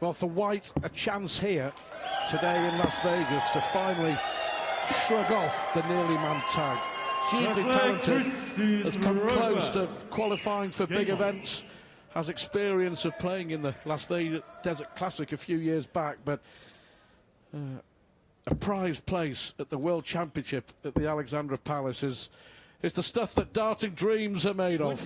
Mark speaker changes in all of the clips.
Speaker 1: Well, for White, a chance here today in Las Vegas to finally shrug off the nearly man tag. Hugely talented, has come close to qualifying for big events, has experience of playing in the Las Vegas Desert Classic a few years back, but a prized place at the World Championship at the Alexandra Palace is the stuff that darting dreams are made of.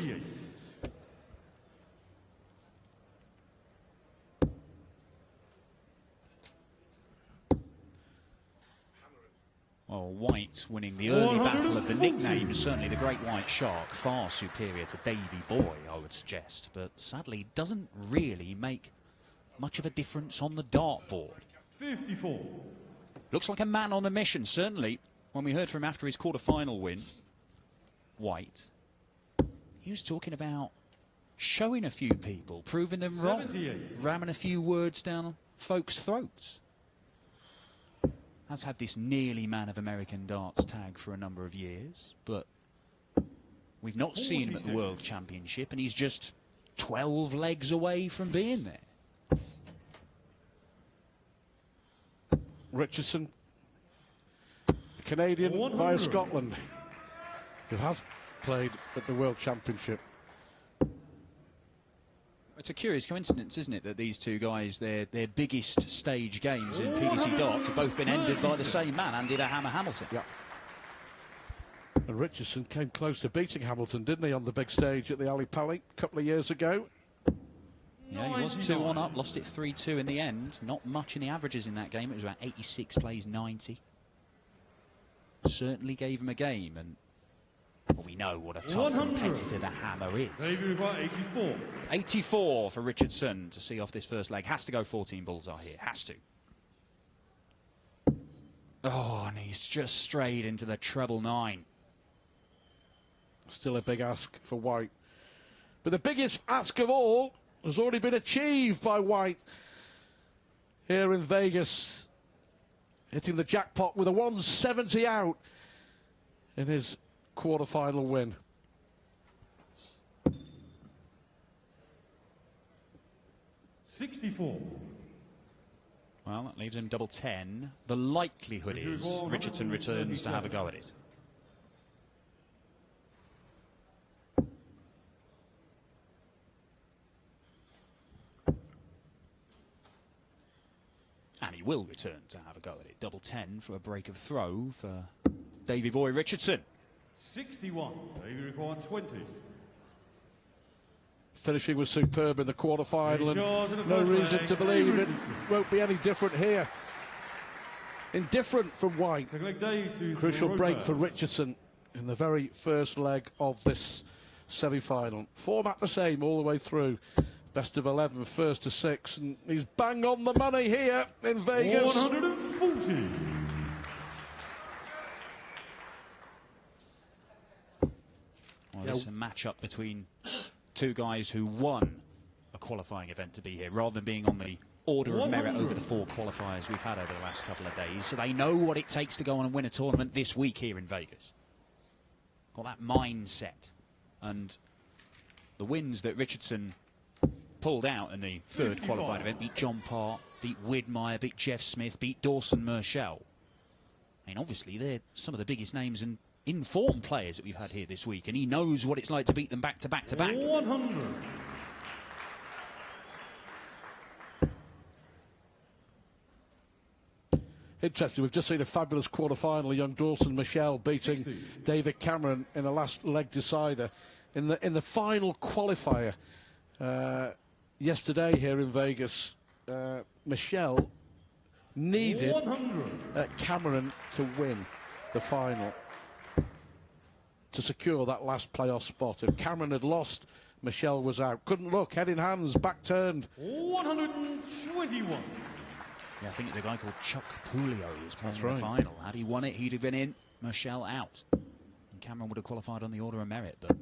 Speaker 2: Well, White winning the early battle of the nicknames, certainly the Great White Shark, far superior to Davey Boy, I would suggest, but sadly doesn't really make much of a difference on the dartboard.
Speaker 3: 54.
Speaker 2: Looks like a man on a mission, certainly. When we heard from him after his quarter-final win, White, he was talking about showing a few people, proving them wrong, ramming a few words down folks' throats. Has had this nearly Man of American darts tag for a number of years, but we've not seen him at the World Championship, and he's just 12 legs away from being there.
Speaker 1: Richardson, the Canadian via Scotland, who has played at the World Championship.
Speaker 2: It's a curious coincidence, isn't it, that these two guys, their biggest stage games in PDC darts have both been ended by the same man, Andy the Hammer Hamilton.
Speaker 1: Yeah. And Richardson came close to beating Hamilton, didn't he, on the big stage at the Ali Pali a couple of years ago?
Speaker 2: Yeah, he was 2-1 up, lost it 3-2 in the end. Not much in the averages in that game. It was about 86 plays 90. Certainly gave him a game, and well, we know what a tough competitor the Hammer is.
Speaker 3: 84.
Speaker 2: 84 for Richardson to see off this first leg. Has to go 14 bullseye here. Has to. Oh, and he's just strayed into the treble 9.
Speaker 1: Still a big ask for White. But the biggest ask of all has already been achieved by White here in Vegas, hitting the jackpot with a 170 out in his quarter-final win.
Speaker 3: $64.
Speaker 2: Well, that leaves him double 10. The likelihood is Richardson returns to have a go at it. And he will return to have a go at it. Double 10 for a break of throw for Davey Boy Richardson.
Speaker 3: 61. Davey required 20.
Speaker 1: Finishing was superb in the quarter-final, and no reason to believe it won't be any different here. Indifferent from White. Crucial break for Richardson in the very first leg of this semi-final. Format the same all the way through. Best of 11, first to 6, and he's bang on the money here in Vegas.
Speaker 3: 140.
Speaker 2: Well, this is a match-up between two guys who won a qualifying event to be here, rather than being on the order of merit over the 4 qualifiers we've had over the last couple of days. So they know what it takes to go on and win a tournament this week here in Vegas. Got that mindset. And the wins that Richardson pulled out in the third qualifying event, beat John Park, beat Widmeyer, beat Jeff Smith, beat Dawson Murchell. I mean, obviously, they're some of the biggest names and informed players that we've had here this week, and he knows what it's like to beat them back to back to back.
Speaker 3: 100.
Speaker 1: Interesting, we've just seen a fabulous quarter-final, young Dawson Murchell beating
Speaker 3: 60.
Speaker 1: David Cameron in a last leg decider. In the final qualifier yesterday here in Vegas, Murchell needed Cameron to win the final to secure that last playoff spot. If Cameron had lost, Murchell was out. Couldn't look, head in hands, back turned.
Speaker 3: 121.
Speaker 2: Yeah, I think it's a guy called Chuck Pulio who's playing in the final. Had he won it, he'd have been in, Murchell out. And Cameron would have qualified on the order of merit, but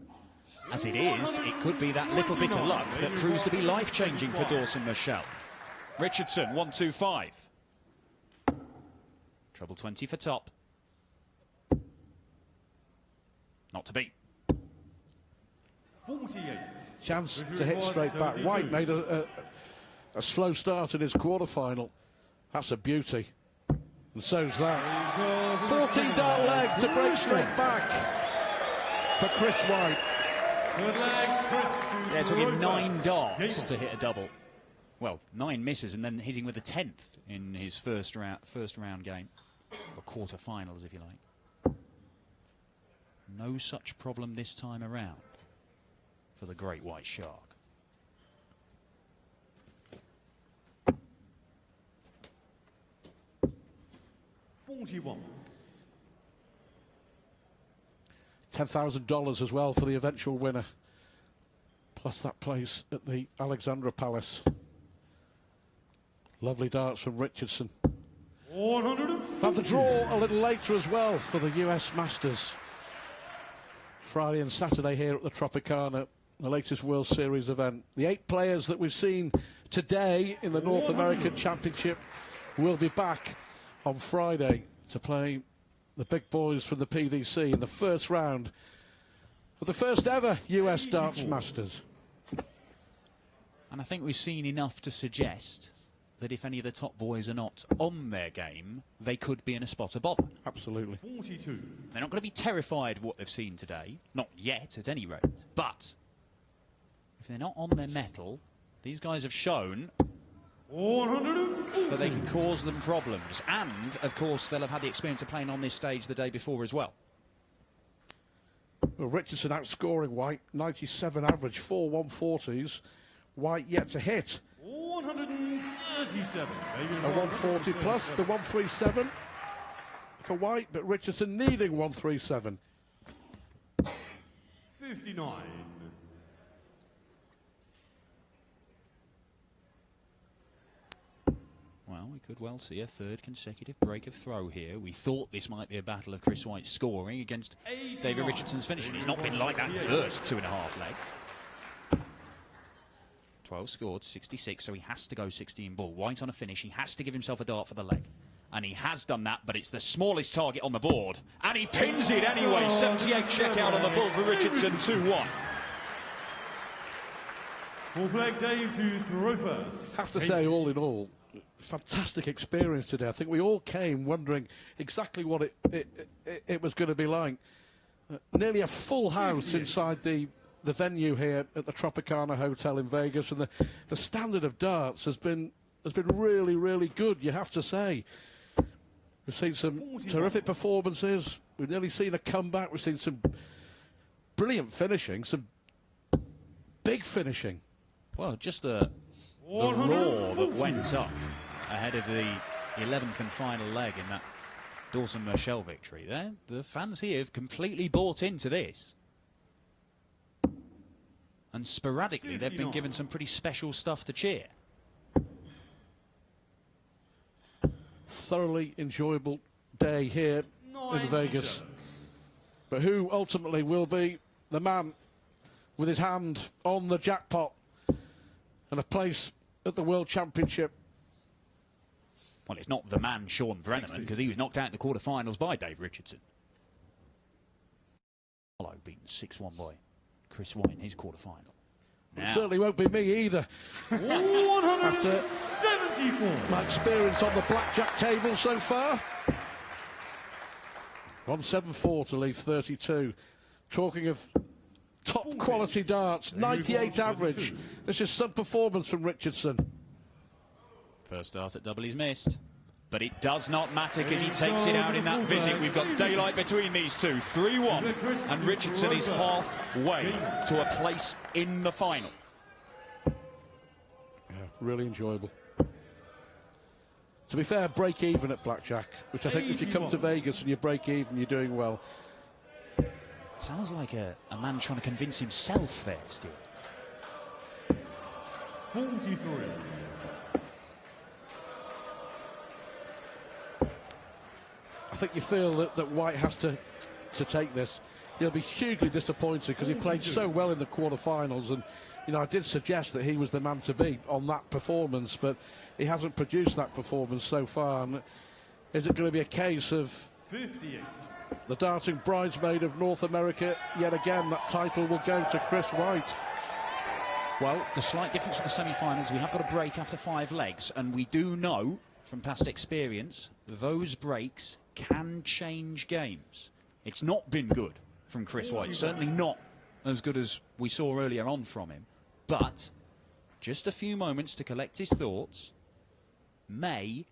Speaker 2: as it is, it could be that little bit of luck that proves to be life-changing for Dawson Murchell. Richardson, 1-2-5. Treble 20 for top. Not to beat.
Speaker 3: 48.
Speaker 1: Chance to hit straight back. White made a a slow start in his quarter-final. That's a beauty. And so's that. 14-dart leg to break straight back for Chris White.
Speaker 3: Good leg, Chris.
Speaker 2: Yeah, it took him 9 darts to hit a double. Well, 9 misses and then hitting with a 10th in his first round game. Or quarter-finals, if you like. No such problem this time around for the great white shark.
Speaker 1: $10,000 as well for the eventual winner, plus that place at the Alexandra Palace. Lovely darts from Richardson.
Speaker 3: 150.
Speaker 1: Had the draw a little later as well for the US Masters. Friday and Saturday here at the Tropicana, the latest World Series event. The 8 players that we've seen today in the North American Championship will be back on Friday to play the big boys from the PDC in the first round for the first ever US Darts Masters.
Speaker 2: And I think we've seen enough to suggest that if any of the top boys are not on their game, they could be in a spot above.
Speaker 1: Absolutely.
Speaker 3: 42.
Speaker 2: They're not going to be terrified of what they've seen today. Not yet, at any rate. But if they're not on their mettle, these guys have shown
Speaker 3: 140.
Speaker 2: that they can cause them problems. And, of course, they'll have had the experience of playing on this stage the day before as well.
Speaker 1: Well, Richardson outscoring White, 97 average, 4 140s. White yet to hit
Speaker 3: 137.
Speaker 1: a 140 plus, the 137 for White, but Richardson needing 137.
Speaker 3: 59.
Speaker 2: Well, we could well see a third consecutive break of throw here. We thought this might be a battle of Chris White scoring against Davey Richardson's finishing. It's not been like that in the first 2.5 legs. 12 scored, 66, so he has to go 16 ball. White on a finish, he has to give himself a dart for the leg. And he has done that, but it's the smallest target on the board. And he pins it anyway. 78 check out on the ball for Richardson, 2-1.
Speaker 3: Full flag Dave to throw first.
Speaker 1: Have to say, all in all, fantastic experience today. I think we all came wondering exactly what it was going to be like. Nearly a full house inside the venue here at the Tropicana Hotel in Vegas, and the standard of darts has been really, really good, you have to say. We've seen some terrific performances. We've nearly seen a comeback. We've seen some brilliant finishing, some big finishing.
Speaker 2: Well, just the roar that went up ahead of the 11th and final leg in that Dawson-Merschel victory there. The fans here have completely bought into this. And sporadically, they've been given some pretty special stuff to cheer.
Speaker 1: Thoroughly enjoyable day here in Vegas. But who ultimately will be the man with his hand on the jackpot and a place at the World Championship?
Speaker 2: Well, it's not the man Sean Brenneman, because he was knocked out in the quarterfinals by Dave Richardson. Hello, beaten 6-1 by Chris White in his quarterfinal.
Speaker 1: It certainly won't be me either.
Speaker 3: 174.
Speaker 1: My experience on the blackjack table so far. 174 to leave 32. Talking of top quality darts, 98 average. This is some performance from Richardson.
Speaker 2: First dart at double he's missed. But it does not matter because he takes it out in that visit. We've got daylight between these two. 3-1. And Richardson is halfway to a place in the final.
Speaker 1: Yeah, really enjoyable. To be fair, break even at blackjack, which I think if you come to Vegas and you break even, you're doing well.
Speaker 2: Sounds like a man trying to convince himself there, Steve.
Speaker 3: 43.
Speaker 1: I think you feel that White has to take this. He'll be hugely disappointed because he played so well in the quarterfinals, and you know, I did suggest that he was the man to beat on that performance, but he hasn't produced that performance so far. And is it going to be a case of
Speaker 3: 58.
Speaker 1: the darting bridesmaid of North America yet again? That title will go to Chris White.
Speaker 2: Well, the slight difference for the semi-finals, we have got a break after 5 legs, and we do know from past experience those breaks can change games. It's not been good from Chris White, certainly not as good as we saw earlier on from him, but just a few moments to collect his thoughts may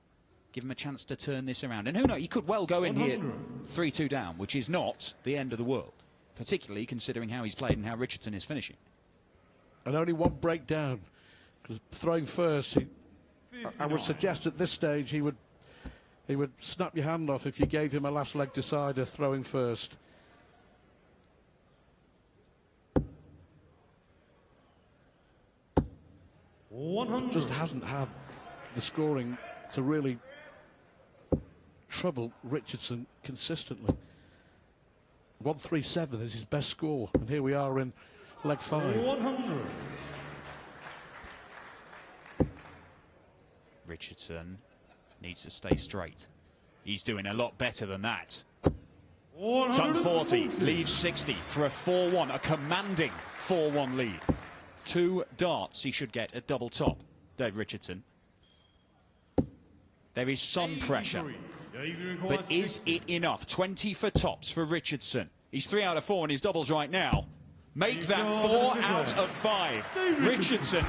Speaker 2: give him a chance to turn this around. And who knows, he could well go in here 3-2 down, which is not the end of the world, particularly considering how he's played and how Richardson is finishing.
Speaker 1: And only one breakdown. Throwing first, I would suggest at this stage he would snap your hand off if you gave him a last leg decider throwing first. Just hasn't had the scoring to really trouble Richardson consistently. 137 is his best score, and here we are in leg 5.
Speaker 3: 100.
Speaker 2: Richardson needs to stay straight. He's doing a lot better than that. Done 40, leaves 60 for a 4-1, a commanding 4-1 lead. 2 darts he should get at double top, Dave Richardson. There is some pressure, but is it enough? 20 for tops for Richardson. He's 3 out of 4 in his doubles right now. Make that 4 out of 5. Richardson,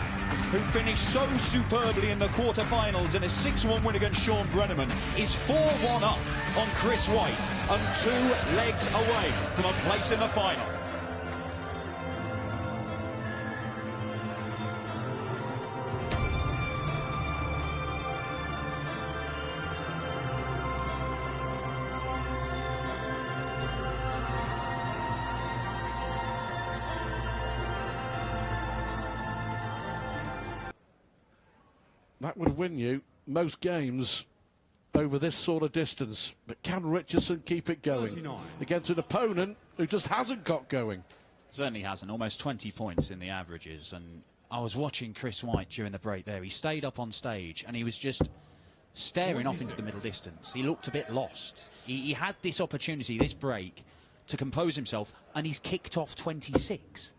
Speaker 2: who finished so superbly in the quarterfinals in a 6-1 win against Sean Brenneman, is 4-1 up on Chris White and 2 legs away from a place in the final.
Speaker 1: That would win you most games over this sort of distance. But can Richardson keep it going
Speaker 3: 39.
Speaker 1: against an opponent who just hasn't got going?
Speaker 2: Certainly hasn't. Almost 20 points in the averages. And I was watching Chris White during the break there. He stayed up on stage and he was just staring off into the middle distance. He looked a bit lost. He had this opportunity, this break, to compose himself, and he's kicked off 26.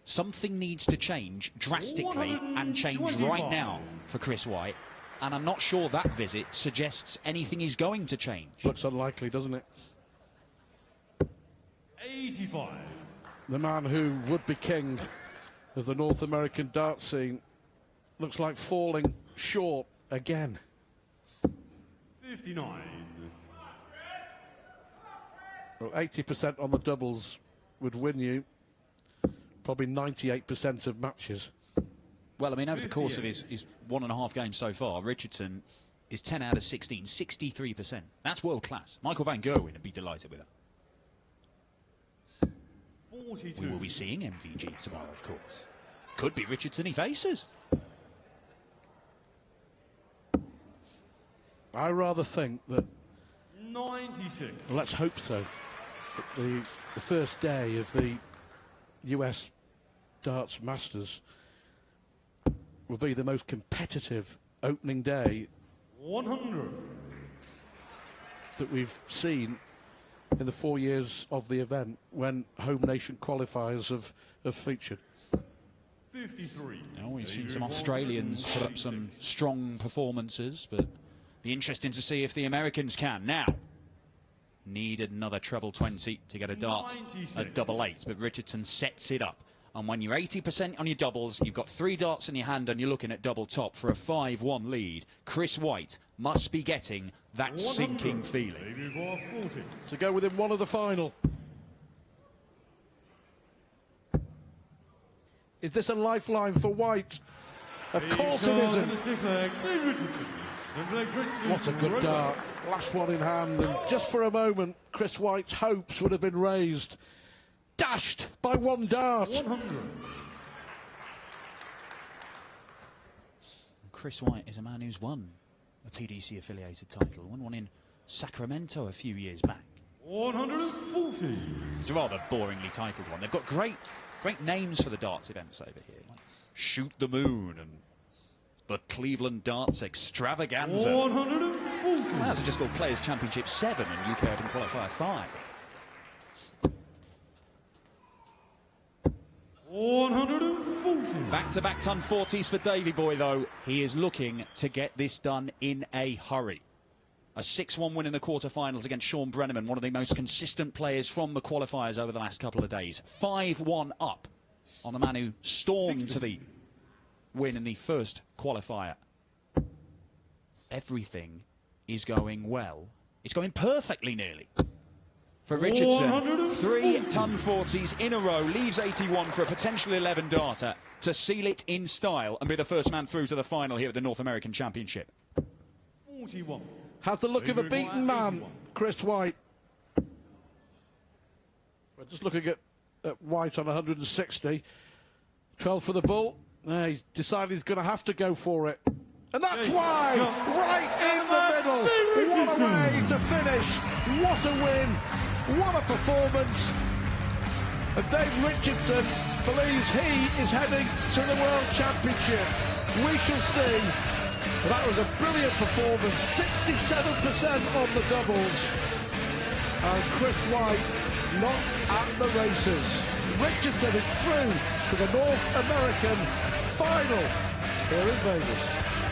Speaker 2: Something needs to change drastically and change right now for Chris White. And I'm not sure that visit suggests anything is going to change.
Speaker 1: Looks unlikely, doesn't it?
Speaker 3: 85.
Speaker 1: The man who would be king of the North American dart scene looks like falling short again.
Speaker 3: 59.
Speaker 1: Well, 80% on the doubles would win you probably 98% of matches.
Speaker 2: Well, I mean, over the course of his 1.5 games so far, Richardson is 10 out of 16, 63%. That's world class. Michael van Gerwen would be delighted with that.
Speaker 3: 42.
Speaker 2: We will be seeing MVG tomorrow, of course. Could be Richardson he faces.
Speaker 1: I rather think that,
Speaker 3: 96.
Speaker 1: well, let's hope so, that the first day of the US Darts Masters will be the most competitive opening day
Speaker 3: 100.
Speaker 1: that we've seen in the 4 years of the event when home nation qualifiers have featured.
Speaker 3: 53.
Speaker 2: Now, we've seen some Australians put up some strong performances, but be interesting to see if the Americans can. Now, need another treble 20 to get a dart at double 8, but Richardson sets it up. And when you're 80% on your doubles, you've got 3 darts in your hand and you're looking at double top for a 5-1 lead, Chris White must be getting that sinking feeling.
Speaker 1: To go within 1 of the final. Is this a lifeline for White? Of course it isn't. What a good dart. Last one in hand, and just for a moment, Chris White's hopes would have been raised. Dashed by 1 dart.
Speaker 3: 100.
Speaker 2: Chris White is a man who's won a PDC affiliated title, won one in Sacramento a few years back.
Speaker 3: 140.
Speaker 2: It's a rather boringly titled one. They've got great names for the darts events over here, like Shoot the Moon and the Cleveland Darts Extravaganza.
Speaker 3: 140.
Speaker 2: That's just called Players Championship 7 and UK Open Qualifier 5.
Speaker 3: 150. 140.
Speaker 2: Back-to-back ton 40s for Davey boy, though. He is looking to get this done in a hurry. A 6-1 win in the quarterfinals against Sean Brenneman, one of the most consistent players from the qualifiers over the last couple of days. 5-1 up on the man who stormed to the win in the first qualifier. Everything is going well. It's going perfectly nearly for Richardson. 3 ton 40s in a row, leaves 81 for a potential 11 darter to seal it in style and be the first man through to the final here at the North American Championship.
Speaker 3: 41.
Speaker 1: Has the look of a beaten man, Chris White. We're just looking at White on 160. 12 for the bull. He's decided he's going to have to go for it. And that's why, right in the middle. What a way to finish. What a win. What a performance. And Dave Richardson believes he is heading to the World Championship. We shall see. That was a brilliant performance. 67% on the doubles. And Chris White not at the races. Richardson is through to the North American final here in Vegas.